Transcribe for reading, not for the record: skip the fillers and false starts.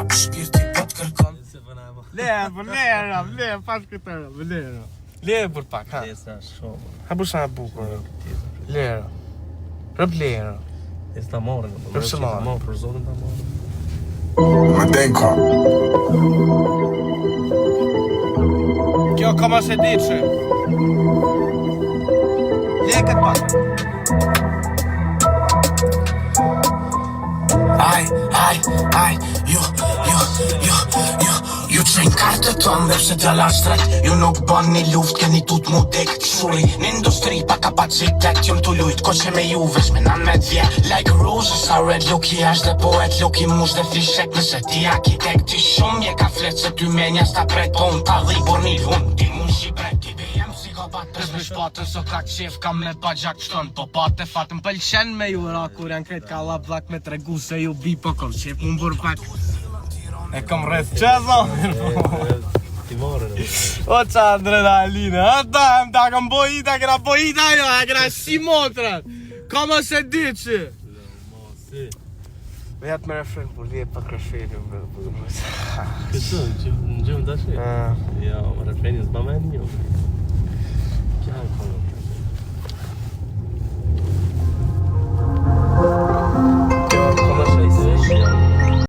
rap shpirti po t'kërkon. Le, pas këtëra, le. Le për pak, ha. Tesa shumë. Ha për sa bukur. Le. Rëp le. Tesa ta morën. Për se marrë. Për zotin ta morën. Më denka. Kjo kama se di që. Le këtë pak. Aj, ju qenj kartët tonë dhe pse t'jalla shtret. Ju nuk bën një luft, keni tut mu dek t'shuri. Në industri pa kapacitet, ju m'tu lujt ko që me juve shmenan me t'vje. Like roses, a red look i ashtë dhe poet, look i mush dhe fishek. Nëse ti arkitekt, ti shumë je ka flet se ty menja sta pret. Po unë ta dhibur një unë, ti mun shqipret. Ti be jam psikopat, pres me shpatën, so ka qef kam me bajak qton. Po pate fatën pëlqen me ju ra, kur janë kret ka lap vlak me tregu se ju bi po kom qef mun bur pak. E kom rreth qezo. Ti morën. O qa adrenalinë, ata ta kam bojita, këra bojita jo, e këra si motrat. Kama se di që. Si. Me jatë me refren, po lije pa krasheni. Këtë, në gjumë të shi? Ja, më refreni s'ba me një. Kja e konë.